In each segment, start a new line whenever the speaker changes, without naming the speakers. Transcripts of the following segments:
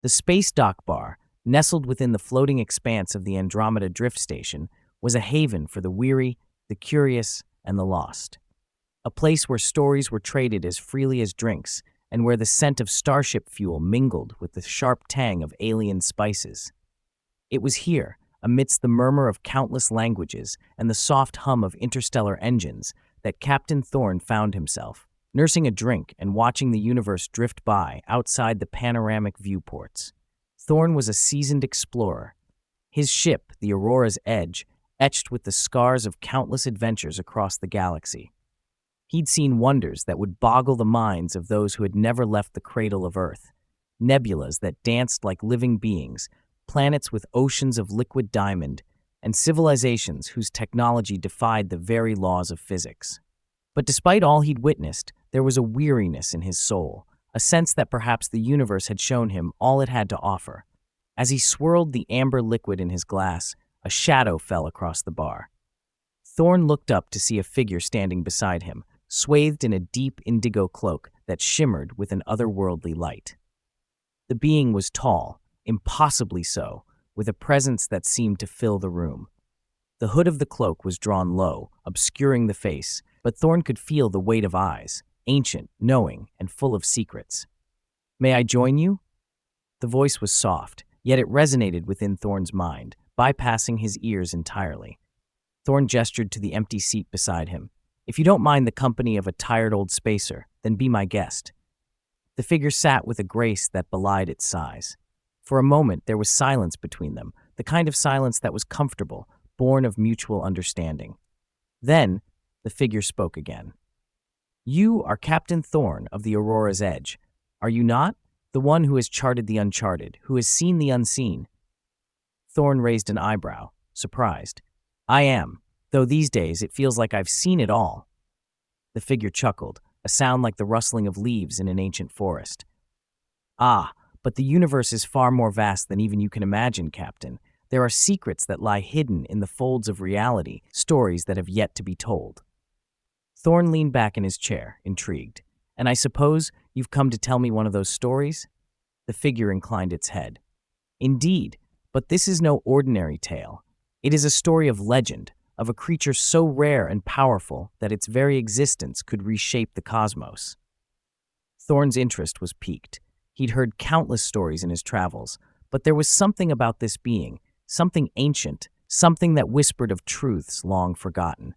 The space dock bar, nestled within the floating expanse of the Andromeda Drift Station, was a haven for the weary, the curious, and the lost. A place where stories were traded as freely as drinks, and where the scent of starship fuel mingled with the sharp tang of alien spices. It was here, amidst the murmur of countless languages and the soft hum of interstellar engines, that Captain Thorne found himself, nursing a drink and watching the universe drift by outside the panoramic viewports. Thorne was a seasoned explorer. His ship, the Aurora's Edge, etched with the scars of countless adventures across the galaxy. He'd seen wonders that would boggle the minds of those who had never left the cradle of Earth, nebulas that danced like living beings, planets with oceans of liquid diamond, and civilizations whose technology defied the very laws of physics. But despite all he'd witnessed, there was a weariness in his soul, a sense that perhaps the universe had shown him all it had to offer. As he swirled the amber liquid in his glass, a shadow fell across the bar. Thorne looked up to see a figure standing beside him, swathed in a deep indigo cloak that shimmered with an otherworldly light. The being was tall, impossibly so, with a presence that seemed to fill the room. The hood of the cloak was drawn low, obscuring the face, but Thorne could feel the weight of eyes, ancient, knowing, and full of secrets. "May I join you?" The voice was soft, yet it resonated within Thorne's mind, bypassing his ears entirely. Thorne gestured to the empty seat beside him. "If you don't mind the company of a tired old spacer, then be my guest." The figure sat with a grace that belied its size. For a moment, there was silence between them, the kind of silence that was comfortable, born of mutual understanding. Then, the figure spoke again. "You are Captain Thorne of the Aurora's Edge, are you not? The one who has charted the uncharted, who has seen the unseen." Thorne raised an eyebrow, surprised. "I am, though these days it feels like I've seen it all." The figure chuckled, a sound like the rustling of leaves in an ancient forest. "Ah, but the universe is far more vast than even you can imagine, Captain. There are secrets that lie hidden in the folds of reality, stories that have yet to be told." Thorne leaned back in his chair, intrigued. "And I suppose you've come to tell me one of those stories?" The figure inclined its head. "Indeed, but this is no ordinary tale. It is a story of legend, of a creature so rare and powerful that its very existence could reshape the cosmos." Thorne's interest was piqued. He'd heard countless stories in his travels, but there was something about this being, something ancient, something that whispered of truths long forgotten.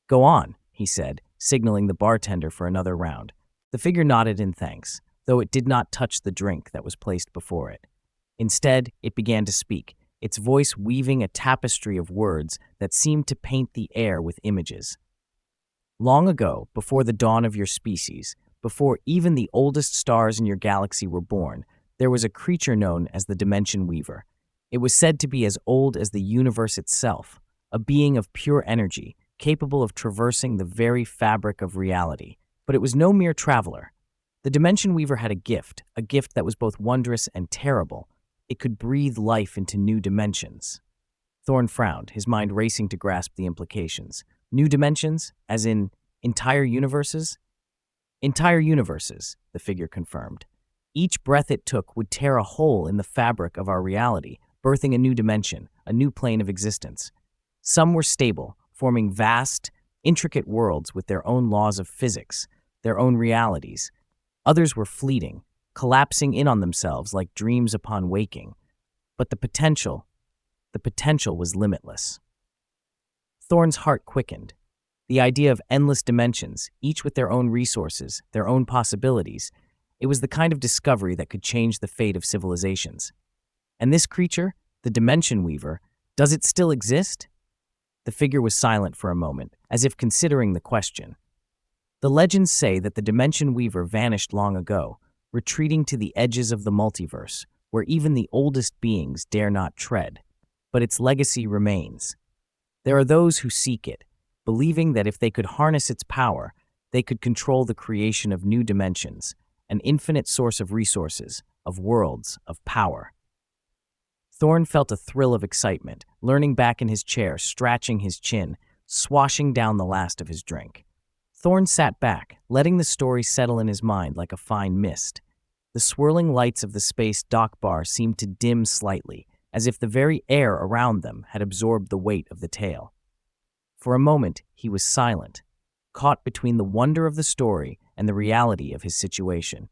"Go on," he said, signaling the bartender for another round. The figure nodded in thanks, though it did not touch the drink that was placed before it. Instead, it began to speak, its voice weaving a tapestry of words that seemed to paint the air with images. "Long ago, before the dawn of your species, before even the oldest stars in your galaxy were born, there was a creature known as the Dimension Weaver. It was said to be as old as the universe itself, a being of pure energy, capable of traversing the very fabric of reality. But it was no mere traveler. The Dimension Weaver had a gift that was both wondrous and terrible. It could breathe life into new dimensions." Thorne frowned, his mind racing to grasp the implications. "New dimensions? As in entire universes?" "Entire universes," the figure confirmed. "Each breath it took would tear a hole in the fabric of our reality, birthing a new dimension, a new plane of existence. Some were stable, forming vast, intricate worlds with their own laws of physics, their own realities. Others were fleeting, collapsing in on themselves like dreams upon waking. But the potential was limitless." Thorne's heart quickened. The idea of endless dimensions, each with their own resources, their own possibilities, it was the kind of discovery that could change the fate of civilizations. "And this creature, the Dimension Weaver, does it still exist?" The figure was silent for a moment, as if considering the question. "The legends say that the Dimension Weaver vanished long ago, retreating to the edges of the multiverse, where even the oldest beings dare not tread. But its legacy remains. There are those who seek it, believing that if they could harness its power, they could control the creation of new dimensions, an infinite source of resources, of worlds, of power." Thorne felt a thrill of excitement, leaning back in his chair, scratching his chin, swashing down the last of his drink. Thorne sat back, letting the story settle in his mind like a fine mist. The The swirling lights of the space dock bar seemed to dim slightly, as if the very air around them had absorbed the weight of the tale. For a moment, he was silent, caught between the wonder of the story and the reality of his situation.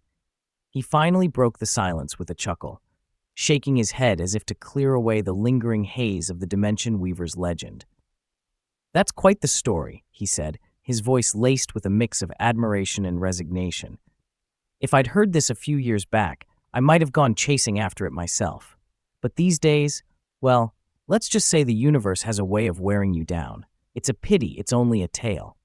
He finally broke the silence with a chuckle, shaking his head as if to clear away the lingering haze of the Dimension Weaver's legend. "That's quite the story," he said, his voice laced with a mix of admiration and resignation. "If I'd heard this a few years back, I might have gone chasing after it myself. But these days, well, let's just say the universe has a way of wearing you down. It's a pity it's only a tale.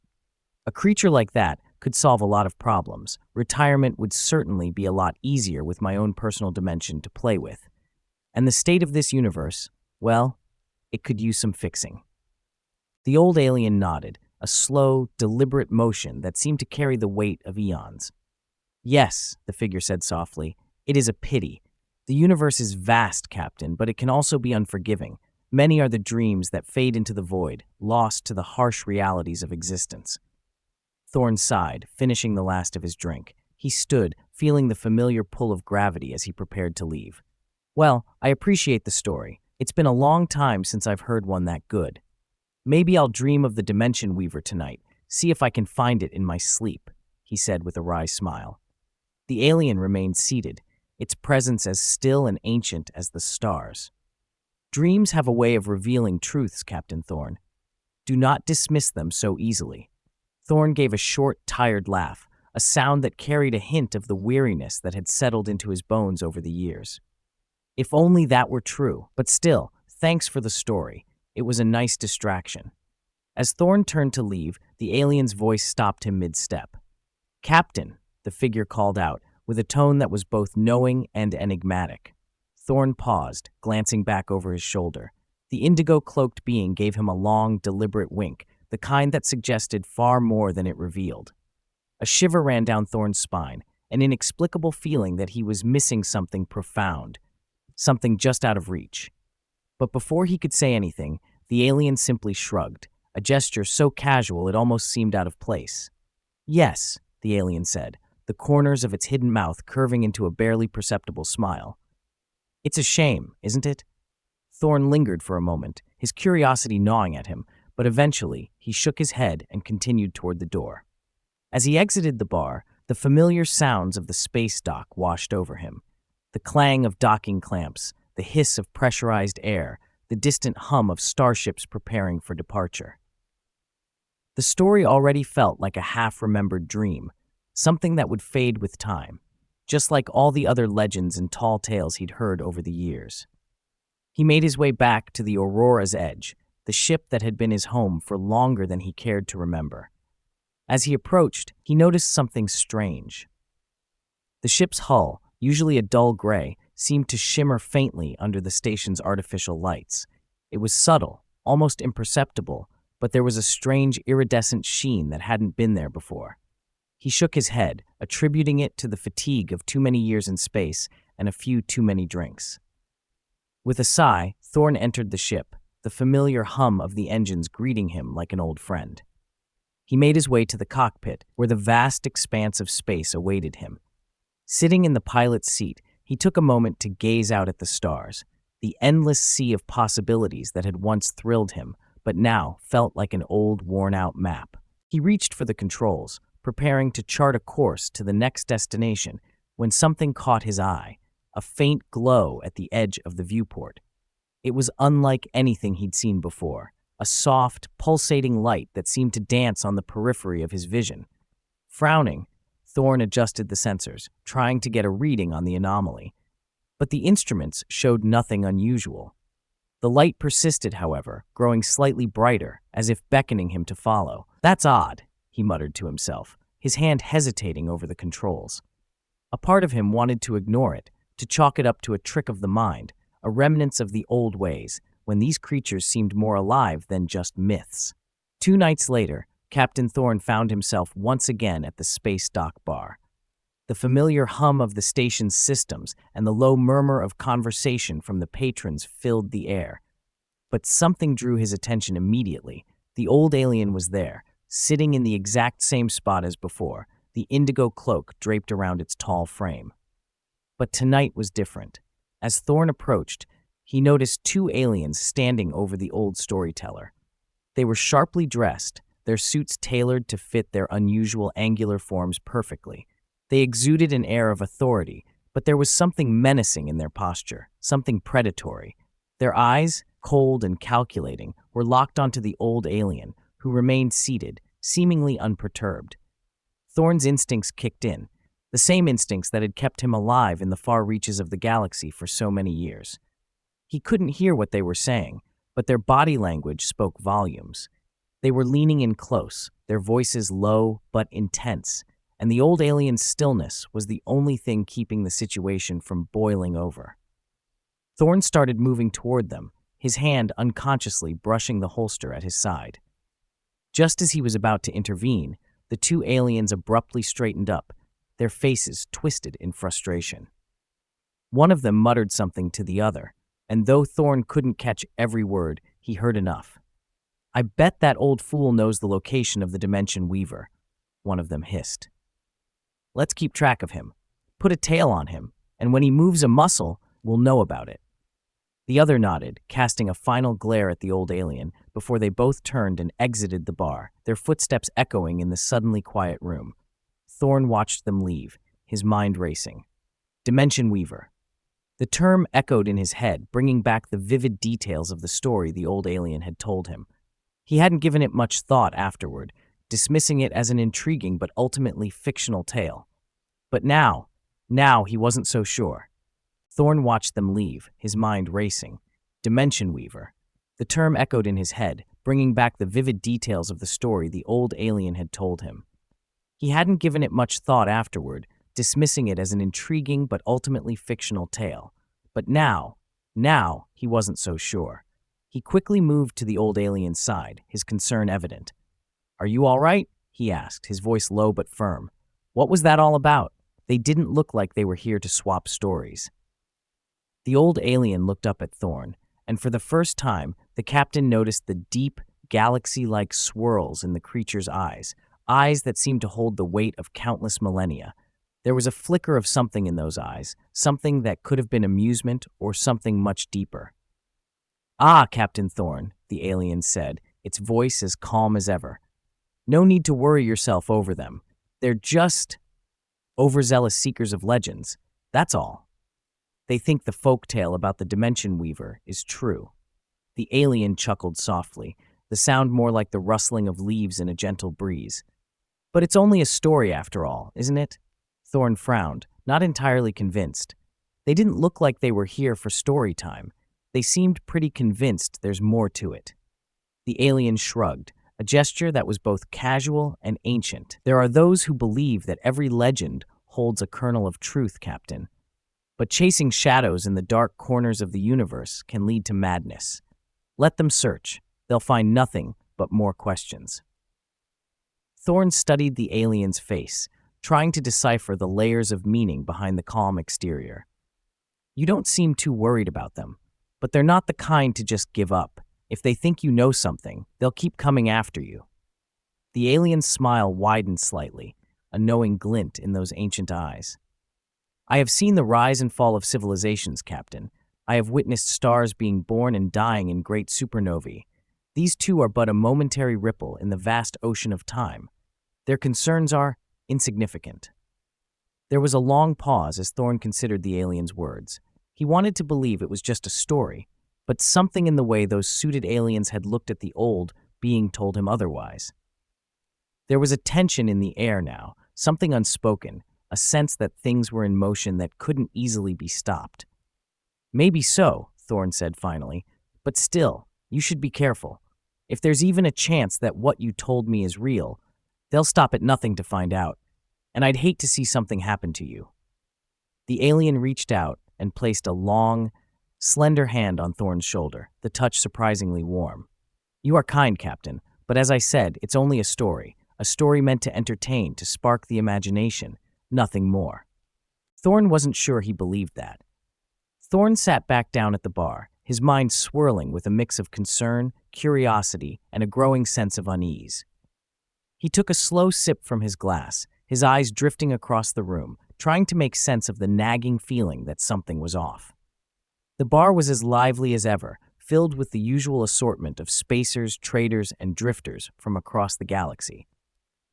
A creature like that could solve a lot of problems. Retirement would certainly be a lot easier with my own personal dimension to play with. And the state of this universe, well, it could use some fixing." The old alien nodded, a slow, deliberate motion that seemed to carry the weight of eons. "Yes," the figure said softly, "it is a pity. The universe is vast, Captain, but it can also be unforgiving. Many are the dreams that fade into the void, lost to the harsh realities of existence." Thorn sighed, finishing the last of his drink. He stood, feeling the familiar pull of gravity as he prepared to leave. "Well, I appreciate the story. It's been a long time since I've heard one that good. Maybe I'll dream of the Dimension Weaver tonight, see if I can find it in my sleep," he said with a wry smile. The alien remained seated, its presence as still and ancient as the stars. "Dreams have a way of revealing truths, Captain Thorn. Do not dismiss them so easily." Thorn gave a short, tired laugh, a sound that carried a hint of the weariness that had settled into his bones over the years. "If only that were true. But still, thanks for the story. It was a nice distraction." As Thorn turned to leave, the alien's voice stopped him mid-step. "Captain," the figure called out, with a tone that was both knowing and enigmatic. Thorn paused, glancing back over his shoulder. The indigo-cloaked being gave him a long, deliberate wink, the kind that suggested far more than it revealed. A shiver ran down Thorn's spine, an inexplicable feeling that he was missing something profound, something just out of reach. But before he could say anything, the alien simply shrugged, a gesture so casual it almost seemed out of place. "Yes," the alien said, the corners of its hidden mouth curving into a barely perceptible smile. "It's a shame, isn't it?" Thorn lingered for a moment, his curiosity gnawing at him, but eventually he shook his head and continued toward the door. As he exited the bar, the familiar sounds of the space dock washed over him. The clang of docking clamps, the hiss of pressurized air, the distant hum of starships preparing for departure. The story already felt like a half-remembered dream, something that would fade with time, just like all the other legends and tall tales he'd heard over the years. He made his way back to the Aurora's Edge, the ship that had been his home for longer than he cared to remember. As he approached, he noticed something strange. The ship's hull, usually a dull gray, seemed to shimmer faintly under the station's artificial lights. It was subtle, almost imperceptible, but there was a strange iridescent sheen that hadn't been there before. He shook his head, attributing it to the fatigue of too many years in space and a few too many drinks. With a sigh, Thorn entered the ship, the familiar hum of the engines greeting him like an old friend. He made his way to the cockpit, where the vast expanse of space awaited him. Sitting in the pilot's seat, he took a moment to gaze out at the stars, the endless sea of possibilities that had once thrilled him, but now felt like an old, worn-out map. He reached for the controls, preparing to chart a course to the next destination, when something caught his eye, a faint glow at the edge of the viewport. It was unlike anything he'd seen before, a soft, pulsating light that seemed to dance on the periphery of his vision. Frowning, Thorn adjusted the sensors, trying to get a reading on the anomaly. But the instruments showed nothing unusual. The light persisted, however, growing slightly brighter, as if beckoning him to follow. "That's odd," he muttered to himself, his hand hesitating over the controls. A part of him wanted to ignore it, to chalk it up to a trick of the mind, a remnants of the old ways, when these creatures seemed more alive than just myths. 2 nights later, Captain Thorn found himself once again at the space dock bar. The familiar hum of the station's systems and the low murmur of conversation from the patrons filled the air. But something drew his attention immediately. The old alien was there, sitting in the exact same spot as before, the indigo cloak draped around its tall frame. But tonight was different. As Thorn approached, he noticed two aliens standing over the old storyteller. They were sharply dressed, their suits tailored to fit their unusual angular forms perfectly. They exuded an air of authority, but there was something menacing in their posture, something predatory. Their eyes, cold and calculating, were locked onto the old alien, who remained seated, seemingly unperturbed. Thorn's instincts kicked in, the same instincts that had kept him alive in the far reaches of the galaxy for so many years. He couldn't hear what they were saying, but their body language spoke volumes. They were leaning in close, their voices low but intense, and the old alien's stillness was the only thing keeping the situation from boiling over. Thorn started moving toward them, his hand unconsciously brushing the holster at his side. Just as he was about to intervene, the two aliens abruptly straightened up, their faces twisted in frustration. One of them muttered something to the other, and though Thorn couldn't catch every word, he heard enough. "I bet that old fool knows the location of the Dimension Weaver," one of them hissed. "Let's keep track of him. Put a tail on him, and when he moves a muscle, we'll know about it." The other nodded, casting a final glare at the old alien before they both turned and exited the bar, their footsteps echoing in the suddenly quiet room. Thorn watched them leave, his mind racing. Dimension Weaver. The term echoed in his head, bringing back the vivid details of the story the old alien had told him. He hadn't given it much thought afterward, dismissing it as an intriguing but ultimately fictional tale. But now he wasn't so sure. Thorn watched them leave, his mind racing. Dimension Weaver. The term echoed in his head, bringing back the vivid details of the story the old alien had told him. He hadn't given it much thought afterward, dismissing it as an intriguing but ultimately fictional tale. But now he wasn't so sure. He quickly moved to the old alien's side, his concern evident. "Are you all right?" he asked, his voice low but firm. "What was that all about? They didn't look like they were here to swap stories." The old alien looked up at Thorn, and for the first time, the captain noticed the deep, galaxy-like swirls in the creature's eyes that seemed to hold the weight of countless millennia. There was a flicker of something in those eyes, something that could have been amusement or something much deeper. "Ah, Captain Thorn," the alien said, its voice as calm as ever. "No need to worry yourself over them. They're just overzealous seekers of legends, that's all. They think the folktale about the Dimension Weaver is true." The alien chuckled softly, the sound more like the rustling of leaves in a gentle breeze. "But it's only a story after all, isn't it?" Thorn frowned, not entirely convinced. They didn't look like they were here for story time. They seemed pretty convinced there's more to it. The alien shrugged, a gesture that was both casual and ancient. "There are those who believe that every legend holds a kernel of truth, Captain. But chasing shadows in the dark corners of the universe can lead to madness. Let them search. They'll find nothing but more questions." Thorn studied the alien's face, trying to decipher the layers of meaning behind the calm exterior. "You don't seem too worried about them, but they're not the kind to just give up. If they think you know something, they'll keep coming after you." The alien's smile widened slightly, a knowing glint in those ancient eyes. "I have seen the rise and fall of civilizations, Captain. I have witnessed stars being born and dying in great supernovae. These too are but a momentary ripple in the vast ocean of time. Their concerns are insignificant." There was a long pause as Thorn considered the alien's words. He wanted to believe it was just a story, but something in the way those suited aliens had looked at the old being told him otherwise. There was a tension in the air now, something unspoken, a sense that things were in motion that couldn't easily be stopped. "Maybe so," Thorn said finally, "but still, you should be careful. If there's even a chance that what you told me is real, they'll stop at nothing to find out, and I'd hate to see something happen to you." The alien reached out and placed a long, slender hand on Thorn's shoulder, the touch surprisingly warm. "You are kind, Captain, but as I said, it's only a story meant to entertain, to spark the imagination, nothing more." Thorn wasn't sure he believed that. Thorn sat back down at the bar, his mind swirling with a mix of concern, curiosity, and a growing sense of unease. He took a slow sip from his glass, his eyes drifting across the room, trying to make sense of the nagging feeling that something was off. The bar was as lively as ever, filled with the usual assortment of spacers, traders, and drifters from across the galaxy.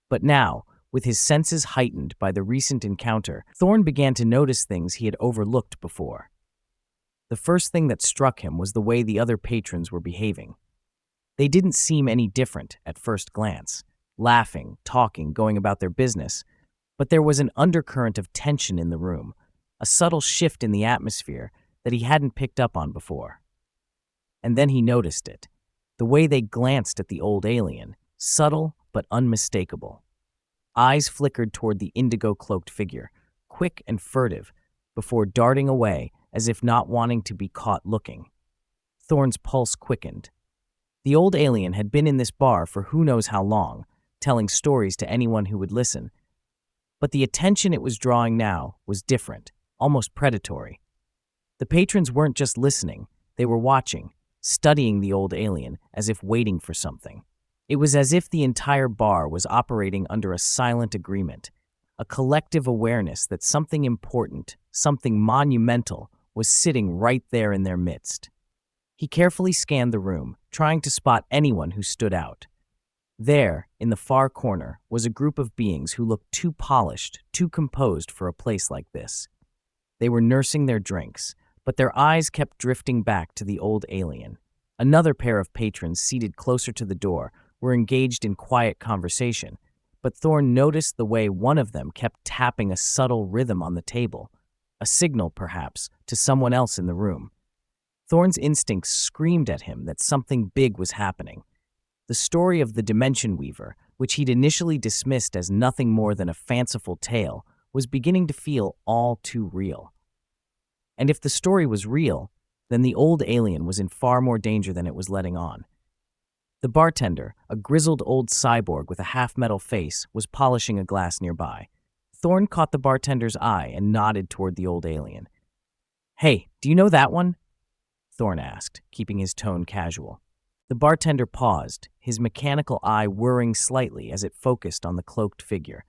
But now, with his senses heightened by the recent encounter, Thorn began to notice things he had overlooked before. The first thing that struck him was the way the other patrons were behaving. They didn't seem any different at first glance, laughing, talking, going about their business, but there was an undercurrent of tension in the room, a subtle shift in the atmosphere that he hadn't picked up on before. And then he noticed it, the way they glanced at the old alien, subtle but unmistakable. Eyes flickered toward the indigo-cloaked figure, quick and furtive, before darting away as if not wanting to be caught looking. Thorn's pulse quickened. The old alien had been in this bar for who knows how long, telling stories to anyone who would listen. But the attention it was drawing now was different, almost predatory. The patrons weren't just listening, they were watching, studying the old alien as if waiting for something. It was as if the entire bar was operating under a silent agreement, a collective awareness that something important, something monumental, was sitting right there in their midst. He carefully scanned the room, trying to spot anyone who stood out. There, in the far corner, was a group of beings who looked too polished, too composed for a place like this. They were nursing their drinks, but their eyes kept drifting back to the old alien. Another pair of patrons seated closer to the door were engaged in quiet conversation, but Thorn noticed the way one of them kept tapping a subtle rhythm on the table, a signal, perhaps, to someone else in the room. Thorn's instincts screamed at him that something big was happening. The story of the Dimension Weaver, which he'd initially dismissed as nothing more than a fanciful tale, was beginning to feel all too real. And if the story was real, then the old alien was in far more danger than it was letting on. The bartender, a grizzled old cyborg with a half-metal face, was polishing a glass nearby. Thorn caught the bartender's eye and nodded toward the old alien. "Hey, do you know that one?" Thorn asked, keeping his tone casual. The bartender paused, his mechanical eye whirring slightly as it focused on the cloaked figure.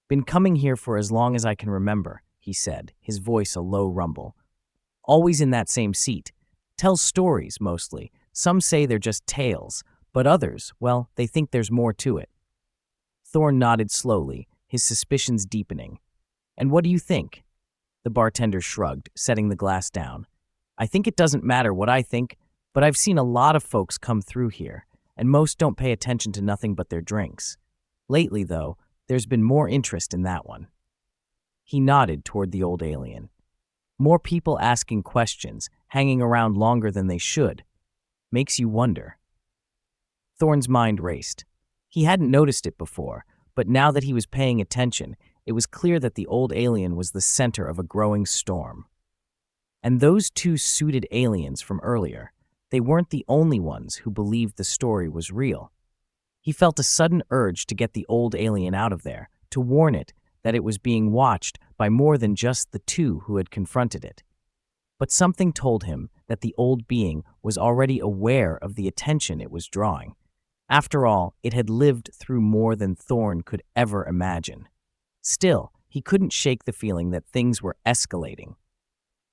"Been coming here for as long as I can remember," he said, his voice a low rumble. "Always in that same seat. Tells stories, mostly. Some say they're just tales, but others, well, they think there's more to it." Thorn nodded slowly, his suspicions deepening. "And what do you think?" The bartender shrugged, setting the glass down. "I think it doesn't matter what I think, but I've seen a lot of folks come through here, and most don't pay attention to nothing but their drinks. Lately, though, there's been more interest in that one." He nodded toward the old alien. "More people asking questions, hanging around longer than they should. Makes you wonder." Thorn's mind raced. He hadn't noticed it before, but now that he was paying attention, it was clear that the old alien was the center of a growing storm. And those two suited aliens from earlier, they weren't the only ones who believed the story was real. He felt a sudden urge to get the old alien out of there, to warn it that it was being watched by more than just the two who had confronted it. But something told him that the old being was already aware of the attention it was drawing. After all, it had lived through more than Thorn could ever imagine. Still, he couldn't shake the feeling that things were escalating,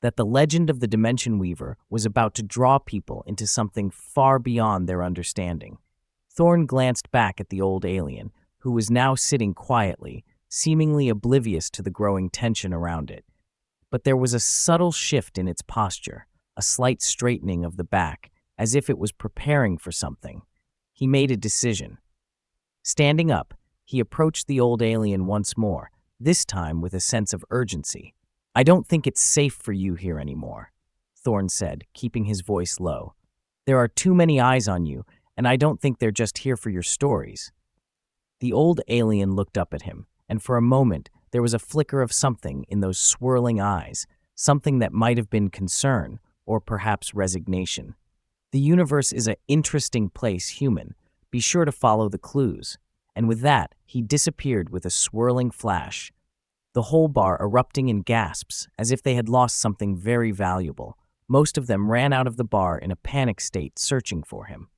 that the legend of the Dimension Weaver was about to draw people into something far beyond their understanding. Thorn glanced back at the old alien, who was now sitting quietly, seemingly oblivious to the growing tension around it. But there was a subtle shift in its posture, a slight straightening of the back, as if it was preparing for something. He made a decision. Standing up, he approached the old alien once more, this time with a sense of urgency. "I don't think it's safe for you here anymore," Thorn said, keeping his voice low. "There are too many eyes on you, and I don't think they're just here for your stories." The old alien looked up at him, and for a moment there was a flicker of something in those swirling eyes, something that might have been concern, or perhaps resignation. "The universe is an interesting place, human. Be sure to follow the clues." And with that, he disappeared with a swirling flash, the whole bar erupting in gasps as if they had lost something very valuable. Most of them ran out of the bar in a panic state, searching for him.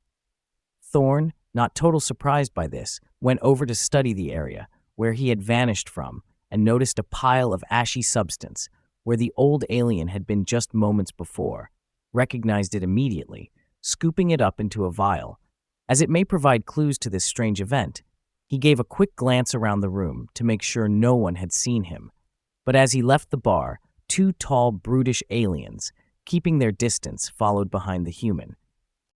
Thorn, not total surprised by this, went over to study the area, where he had vanished from, and noticed a pile of ashy substance where the old alien had been just moments before, recognized it immediately, scooping it up into a vial. As it may provide clues to this strange event, he gave a quick glance around the room to make sure no one had seen him. But as he left the bar, two tall, brutish aliens, keeping their distance, followed behind the human.